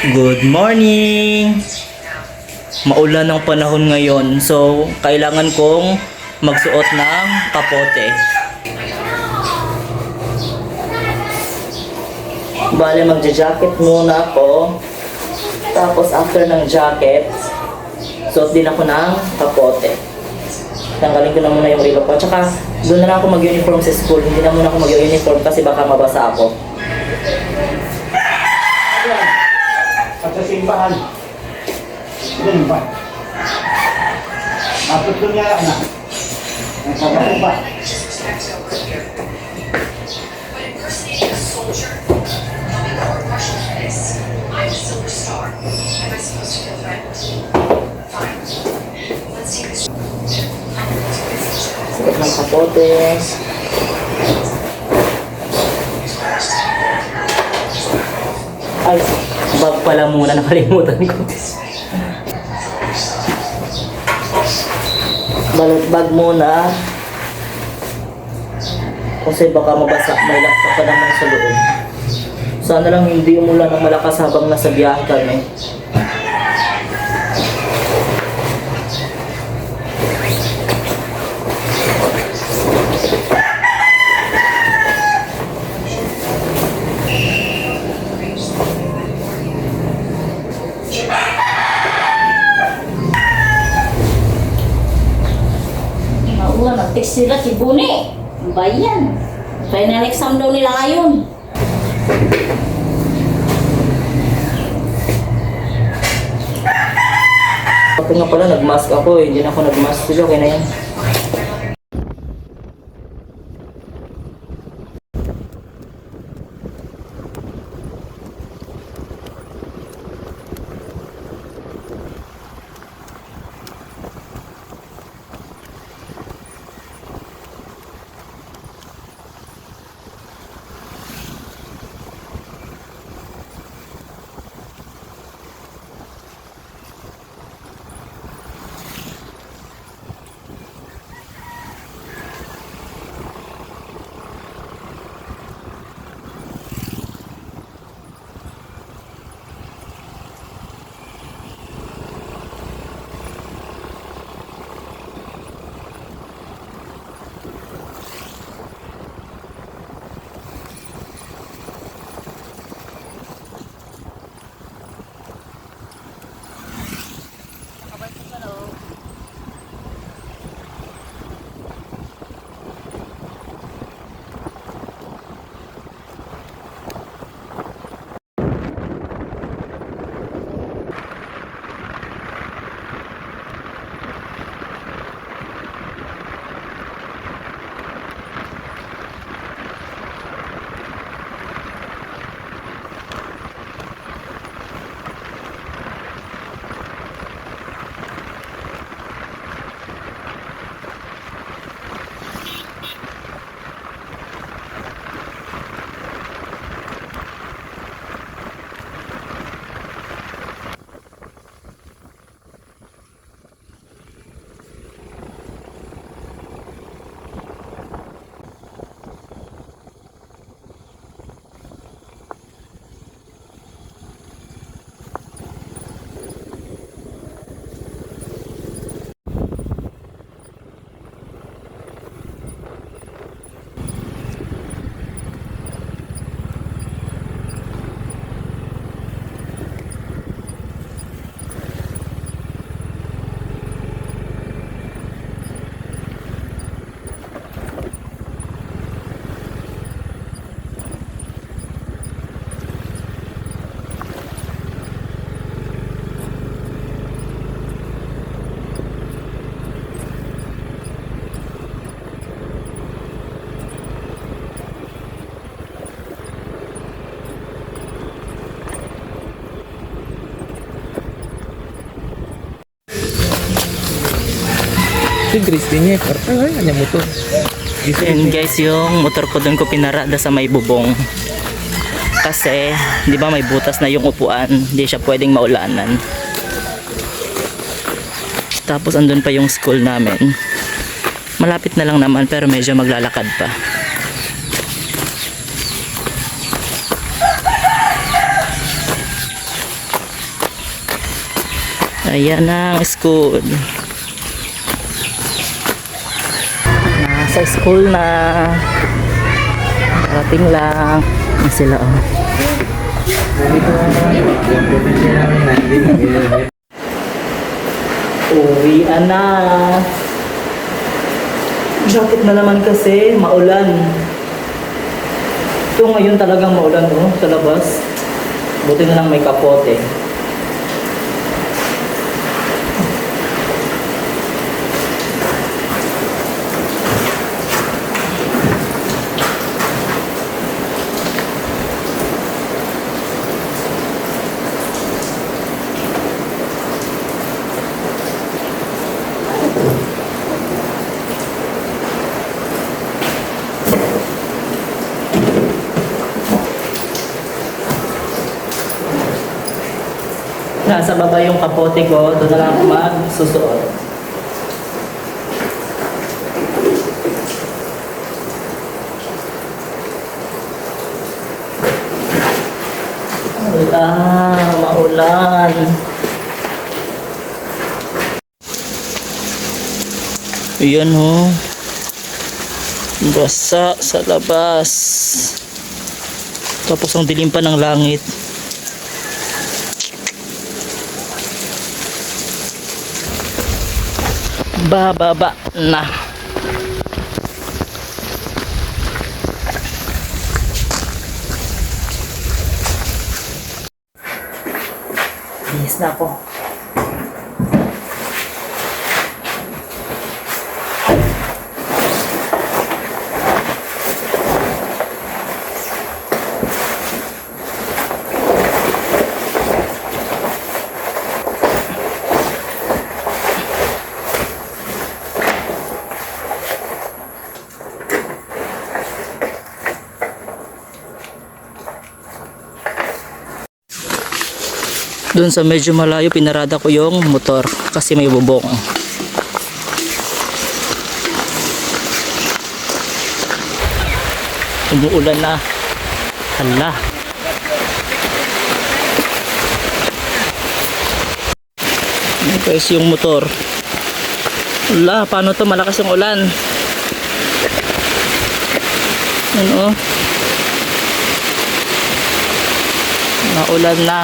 Good morning! Maulan ang panahon ngayon, so kailangan kong magsuot ng kapote. Bale, magja-jacket muna ako. Tapos after ng jacket, suot din ako ng kapote. Tanggalin ko na muna yung relo ko. Tsaka doon na lang ako mag-uniform sa school. Hindi na muna ako mag-uniform kasi baka mabasa ako. At sa simbahan. Doon ba? Mapot doon niya na. Nagkakapo ba? Suot ng kapote. Ay, bag pala muna, nakalimutan ko. Balot bag muna. Kasi baka mabasa, may laptop pa naman sa loob. Sana lang hindi umulan ng malakas habang nasa biyahe kami. Maulan, mag-text sila si Buni. Ang bayan. Final exam daw nila ngayon. Kapag nga pala, nag-mask ako eh. Hindi na ako nag-mask. Sige, okay na yan. Si Christine ay kanya motor. Yan guys, yung motor ko doon ko pinarada sa may bubong. Kasi, di ba may butas na yung upuan, hindi siya pwedeng maulanan. Tapos andun pa yung school namin. Malapit na lang naman pero medyo maglalakad pa. Ayan ang school. Nasa school na. Parating lang. Ayan sila oh. Uwian na. Jacket na naman kasi, maulan. Ito ngayon talagang maulan oh, sa labas. Buti na lang may kapote. Nasa baba yung kapote ko, doon na lang ako magsusuot. Maulan. Ayan ho. Basa sa labas. Tapos ang dilim pa ng langit. Bababa na. Bihis na ako. Doon sa medyo malayo pinarada ko yung motor kasi may bubong. Umuulan na. Hala. Ayan guys yung motor. Hala, paano to? Malakas yung ulan. Ano? Naulan na.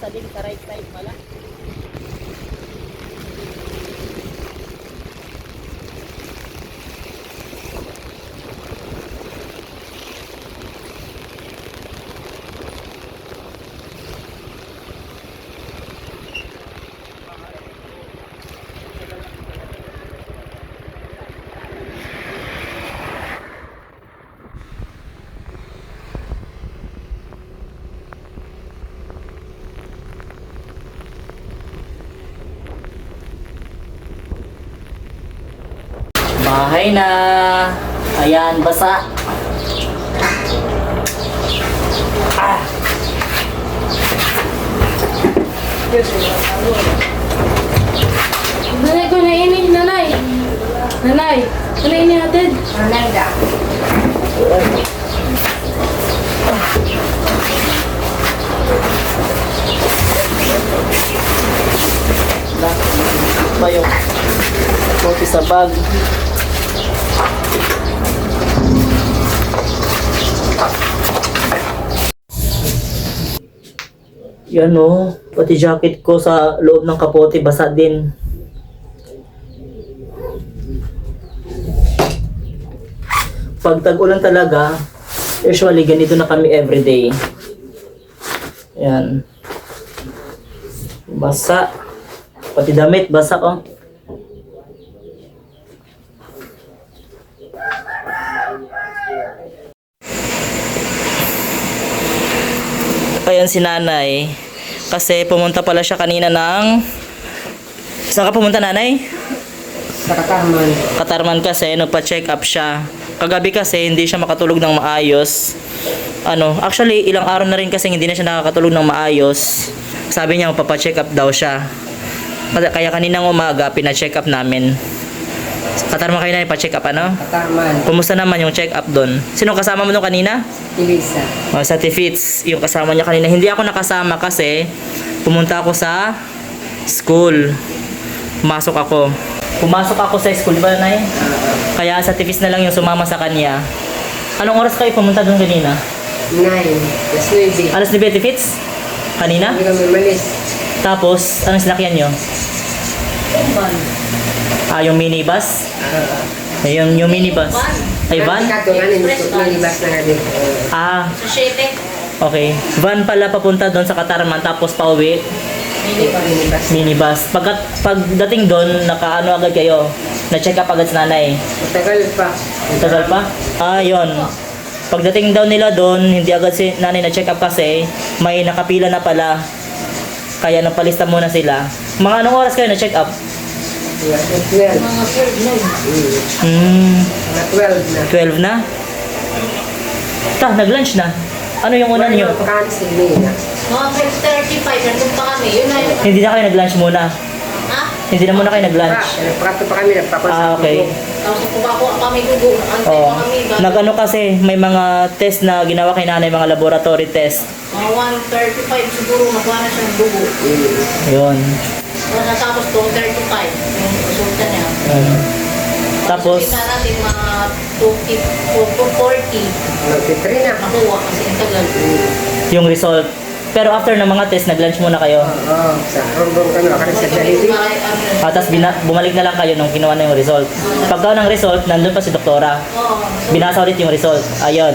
basta din sa right side pala. Bahay na. Ayan, basa. Ah. Nanay ko na ini, nanay. Nanay, ano ini natin? Nanay da. Ba yung kopi sa bag. Yan o, pati jacket ko sa loob ng kapote basa din. Pag tag-ulan talaga, usually ganito na kami everyday. Yan. Basa. Pati damit, basa oh. Ayan si nanay. Kasi pumunta pala siya kanina ng... Saan ka pumunta, nanay? Sa Katarman. Katarman kasi, nagpa-check up siya. Kagabi kasi, hindi siya makatulog ng maayos. Actually, ilang araw na rin kasi hindi na siya nakakatulog ng maayos. Sabi niya, magpapa-check up daw siya. Kaya kaninang umaga, pina-check up namin. Katarman kayo na ipa-check up, ano? Katarman. Kumusta naman yung check up doon? Sino kasama mo doon kanina? Ilisa. Sa Tifits, yung kasama niya kanina. Hindi ako nakasama kasi pumunta ako sa school. Pumasok ako sa school, di ba, Nay? Kaya sa Tifits na lang yung sumama sa kanya. Anong oras kayo pumunta doon kanina? 9. Alas 9 Tifits? Kanina? Hindi kami malis. Tapos, anong sinakyan nyo? Yung minibus? Yung minibus. Ay, van? Kato nga nilibas na nga din. Sa 7. Okay. Van pala papunta doon sa Katarman, tapos pauwi. Nilibas. Minibus. Pagdating doon, nakaano agad kayo? Na-check up agad sa nanay. Matagal pa. Tagal pa? Yun. Pagdating daw nila doon, hindi agad si nanay na-check up kasi may nakapila na pala. Kaya napalista muna sila. Mga anong oras kayo na-check up? 12. Mga third na. Mga 12 na. 12 na? Nag-lunch na. Ano yung una niyo? Pagkakas hindi na. Mga 12:35, nandun pa kami. Yun na yun. Hindi na kayo nag-lunch muna. Ha? Hindi na muna kayo nag-lunch. Nagpakato pa kami, nagpapasak. Okay. Tapos kumakuha kami gugo. Antay Oo. pa kami. Nag-ano kasi, may mga test na ginawa kay nanay, mga laboratory test. Mga 1:35 siguro nakuha na siya ng dugo. Yun. Natapos 2:35 yung resulta niya. Tapos, Kita natin mga 240 Nagtitri na. nakuha kasi ang tagal. yung result. Pero after ng mga test, nag-lunch muna kayo. Oo. Sa rumbong kami, akarin sa Jollibee. Tapos bumalik na lang kayo nung kinuha na yung result. Pagka ng result, nandun pa si doktora. Oo. Binasa ulit yung result. Ayun.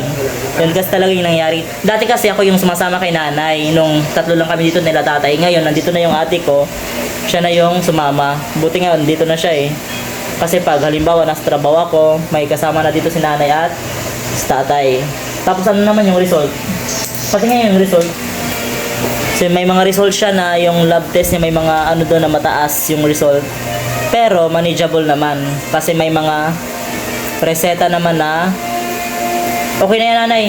Yun kasi talaga yung nangyari. Dati kasi ako yung sumasama kay nanay. Nung 3 lang kami dito nila tatay. Ngayon, nandito na yung ate ko. Siya na yung sumama. Buti ngayon, dito na siya eh. Kasi pag halimbawa nasa trabaho ako, may kasama na dito si nanay at si tatay. Tapos ano naman yung result? Pati ngayon yung result. So may mga result siya na yung lab test niya may mga ano doon na mataas yung result. Pero manageable naman kasi may mga reseta naman na okay na yan nanay.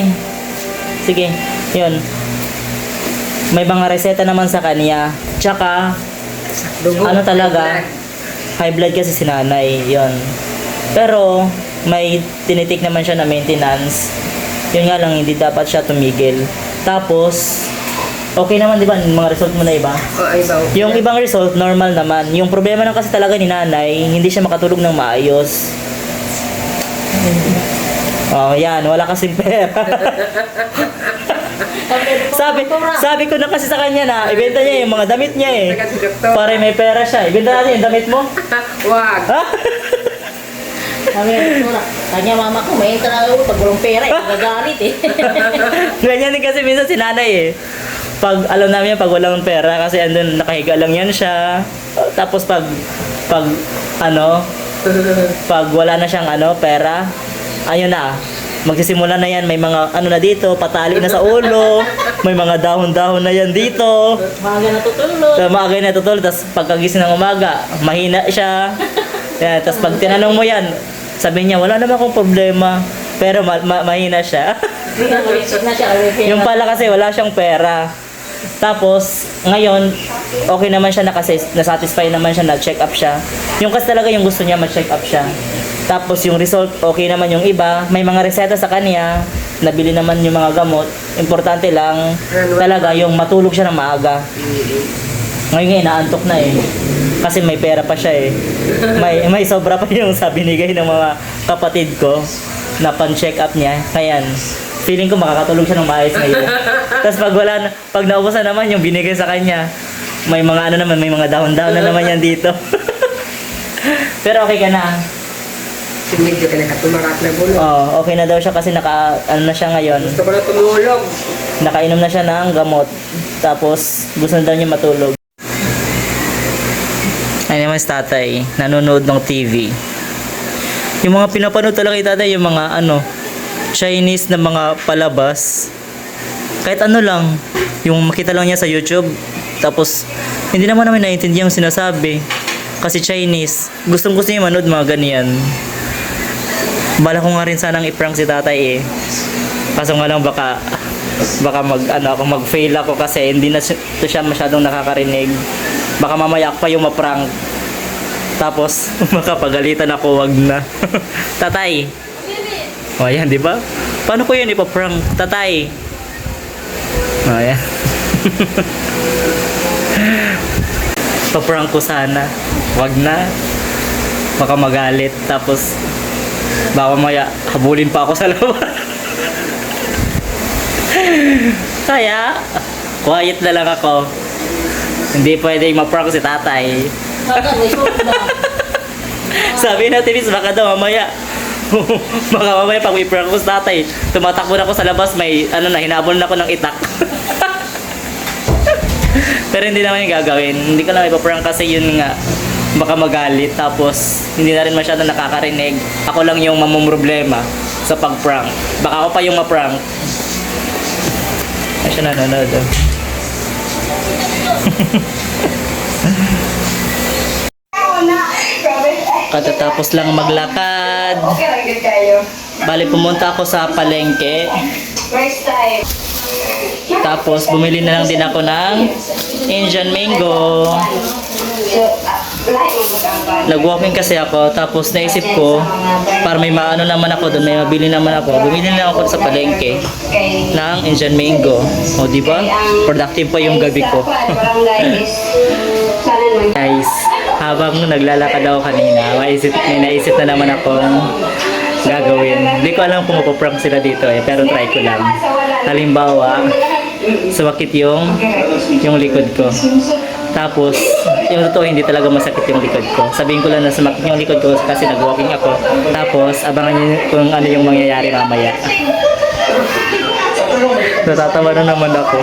Sige, yun. May mga reseta naman sa kanya. Tsaka Dugo. ano talaga, high blood kasi si nanay, yun. Pero may tinitik naman siya na maintenance. Yun nga lang, hindi dapat siya tumigil. Tapos okay naman, di ba? Mga result mo na iba. Ay, ba? Yung ibang result, normal naman. Yung problema lang kasi talaga ni nanay, hindi siya makatulog ng maayos. Oh, yan. Wala kasing pera. sabi ko na kasi sa kanya na ibenta niya yung mga damit niya eh. Taga si doktor. Para may pera siya. Ibenta natin yung damit mo. Wag. Ha? Sabi ng doktora, kanya mama ko, may talaga ako pag walang pera, nagagalit eh. Ganyan din kasi minsan si nanay eh. Pag alam namin yan, pag walang pera, kasi andun nakahiga lang yan siya. Tapos pag wala na siyang pera, ayun na. Magsisimula na yan, may mga na dito, patali na sa ulo, may mga dahon-dahon na yan dito. Maaga natutulog. Maaga na tutulog, tapos pagkagising ng umaga, mahina siya. Yan, tapos pag tinanong mo yan, sabi niya, wala naman akong problema, pero mahina siya. Ulit na siya. Yung pala kasi wala siyang pera. Tapos, ngayon, okay naman siya nasatisfy naman siya, na-check up siya. Yung kasi talaga yung gusto niya, ma-check up siya. Tapos yung result, okay naman yung iba. May mga reseta sa kanya, nabili naman yung mga gamot. Importante lang, talaga yung matulog siya ng maaga. Ngayon nga, inaantok na eh. Kasi may pera pa siya eh. May sobra pa yung binigay ng mga kapatid ko na pan-check up niya. Kaya feeling ko makakatulog siya ng maayos ngayon. Tapos pag naubusan naman yung binigay sa kanya, may mga may mga dahon-dahon na naman yan dito. Pero okay ka na. Medyo ka nakatumarak na gulo. Oh, okay na daw siya kasi na siya ngayon. Gusto ko na tumulog. Nakainom na siya ng gamot. Tapos gusto na daw niya matulog. Ay naman si tatay, nanonood ng TV. Yung mga pinapanood talaga ni tatay, yung mga Chinese na mga palabas. Kahit lang, yung makita lang niya sa YouTube. Tapos, hindi naman namin naiintindihan yung sinasabi. Kasi Chinese, gustong gusto niya manood mga ganyan. Bala ko nga rin sanang i-prank si tatay eh. Kaso nga lang baka mag-fail ako kasi hindi na siya masyadong nakakarinig. Baka mamaya pa yung ma-prank. Tapos, makapagalitan ako, wag na. Tatay. O yan, di ba? Paano ko yun ipaprank? Tatay. O yan. Paprank ko sana. Wag na. Baka magalit. Tapos, baka mamaya habulin pa ako sa labas. Kaya, quiet na lang ako. Hindi pwede ma-prank si tatay. Sabi natin, Miss, baka daw mamaya pag may prank ko si tatay, tumatakbo na ako sa labas, may hinabol na ako ng itak. Pero hindi naman yung gagawin. Hindi ko lang ipaprank kasi yun nga, baka magalit. Tapos, hindi na rin masyado nakakarinig. Ako lang yung mamumroblema sa pag-prank. Baka ako pa yung ma-prank. Ay, siya nanonood. Katatapos lang maglakad. Bali, pumunta ako sa palengke. Tapos, bumili na lang din ako ng Indian mango. Nag-walking kasi ako. Tapos, naisip ko, para may maano naman ako doon, may mabili naman ako. Bumili na lang ako sa palengke ng Indian mango. O, di ba? Productive pa yung gabi ko. Guys, habang naglalakad ako kanina, may naisip na naman akong gagawin. Hindi ko alam kung mapaprank sila dito eh, pero try ko lang. Halimbawa, sumakit yung likod ko. Tapos, yung totoo, hindi talaga masakit yung likod ko. Sabihin ko lang na sumakit yung likod ko kasi nag-walking ako. Tapos, abangan nyo kung ano yung mangyayari mamaya. Natatawa na naman ako.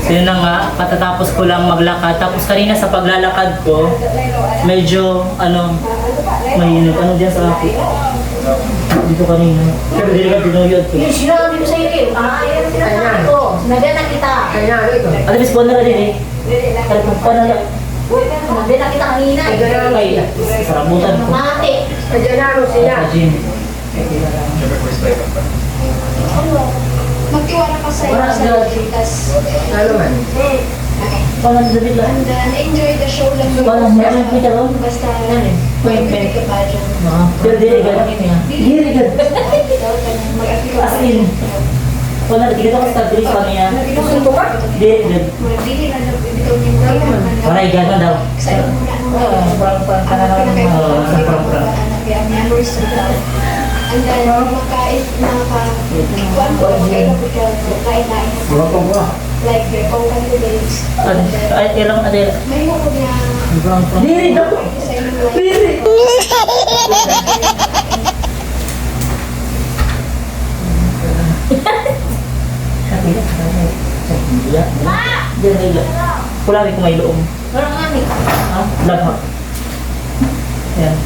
Yun na nga, katatapos ko lang maglakad. Tapos kanina sa paglalakad ko, medyo, may dyan sa akin. Dito kanina. Pero hindi ka dinuyod ko. Yun, sinabi ko sa'yo eh. Yan ang sinasabi ko. Sinagyan na kita. Kaya ito. Ate, miss, buwan na ka din eh. Kaya kung paano na. Sinagyan na kita kanina. Ay, sarabutan ko. Mati. Kaya na siya. Jim. Magtiwala ka sa iyo Wala, sa wala. Pilipinas. Ano man? Paano na David lang? And then, enjoy the show lang. Paano na kita ron? Basta, mag-apply ka pa dyan. Pero dili ka. Dili ka. Mag-apply As in, wala, dito ko sa Dries pa niya. Susunto ka? Di, Dili na daw bibitaw niya. wala, gano'n daw. Sa iyo muna ano. Prank-prank ka na Ano naman. pinakayo? Oo, sa prank-prank. Memories to daw. And then, makain na ka. Kuwan ko, kain na. Like, open to days. Ano? Ay, ilang adel. May mo ko niya. Prank-prank. Diri daw. Sa inyo like. Kulari ko may loong. Parang ani. Ha? Lahat. Ayan.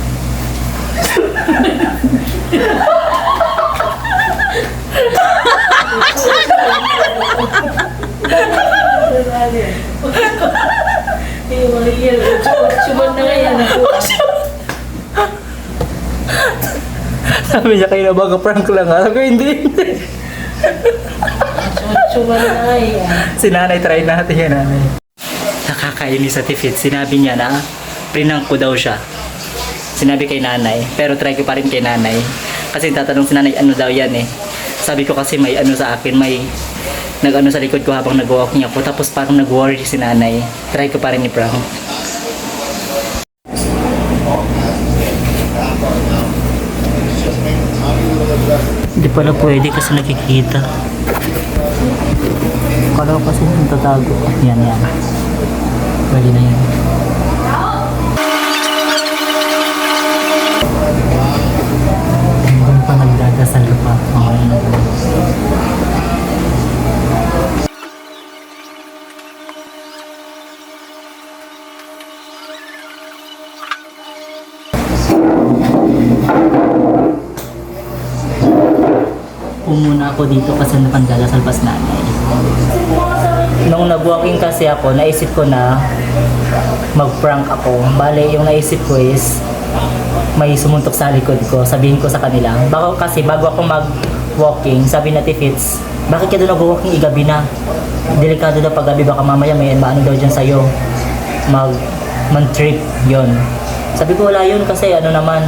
Suman na ngayon. Sabi niya kayo na baga prank lang ha. Sabi ko hindi. Suman na ngayon. Si nanay, try natin yan nanay. Nakakainis sa Tifit. Sinabi niya na prinang ko daw siya. Sinabi kay nanay. Pero try ko pa rin kay nanay. Kasi tatanong si nanay ano daw yan eh. Sabi ko kasi may ano sa akin. May nag-ano sa likod ko habang nag-walking ako. Tapos parang nag-worry si nanay. Try ko pa rin i-prank. Hindi pala pwede kasi nakikita. Kala ko kasi natatago. Yan, yan. Pwede na yan. Hanggang pa nagdadasal pa. Okay. Umuna ako dito kasi napandadasal pas nanay. Nung nag-walking kasi ako, naisip ko na mag-prank ako. Bale, yung naisip ko is may sumuntok sa likod ko. Sabihin ko sa kanila. Bago ako mag-walking, sabi na Tifits, bakit ka doon nag-walking igabi na? Delikado daw pag gabi, baka mamaya may maano daw dyan sa'yo. Man-trip yon. Sabi ko wala yun kasi ano naman,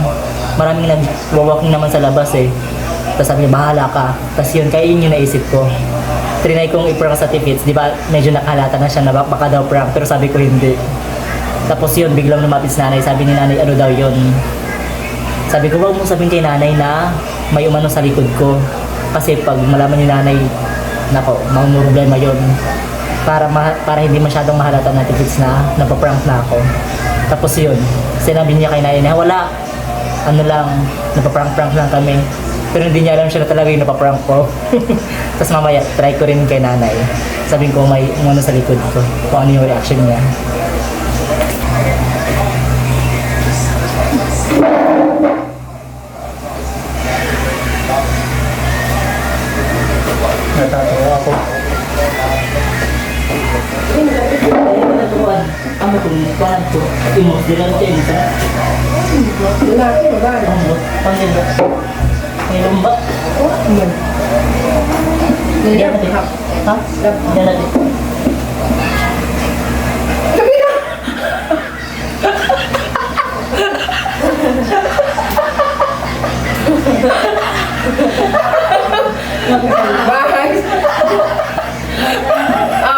maraming nag-walking naman sa labas eh. Tapos sabi niya, bahala ka. Tapos yun, kaya yun yung naisip ko. Trinay kong i-prank sa Tifits, di ba medyo nakalata na siya na baka daw prank, pero sabi ko hindi. Tapos yun, biglang lumapit si nanay, sabi ni nanay, ano daw yun. Sabi ko, wag mo sabihin kay nanay na may umano sa likod ko. Kasi pag malaman ni nanay, nako, problema yun. Para hindi masyadong mahalata na Tifits na napaprank na ako. Tapos yun, sinabi niya kay nanay na wala, ano lang, napaprank-prank lang kami. Pero hindi niya alam siya na talaga yung napaprank ko. Tapos mamaya, try ko rin kay nanay. Sabihin ko may umano sa likod ko. Kung ano yung reaction niya. Natatawa ako. Ano kung paano ko? Imos dilan siya yung isa. Lalaki, babae. Pangin. May lumba. Yan natin. Ha? Yan natin. Bahay.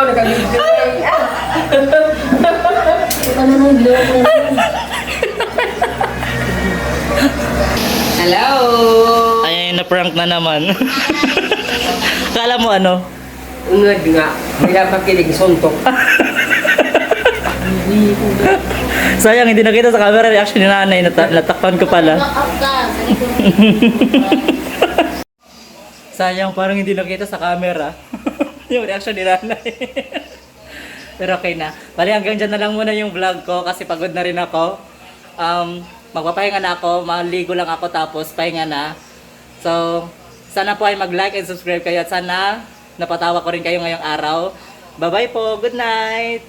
Nakagigil na yun. Ano nang loob na yun? Hello! Ay, na-prank na naman. Kala mo ano? Unod nga. May napakilig suntok. Sayang, hindi nakita sa camera reaction ni nanay. Natakpan ko pala. Knock-out ka sa likod. Sayang, parang hindi nakita sa camera. Yung reaction ni nanay. Pero okay na. Bali, hanggang dyan na lang muna yung vlog ko kasi pagod na rin ako. Magpapahinga na ako, maligo lang ako tapos pahinga na. So, sana po ay mag-like and subscribe kayo at sana napatawa ko rin kayo ngayong araw. Bye-bye po, good night!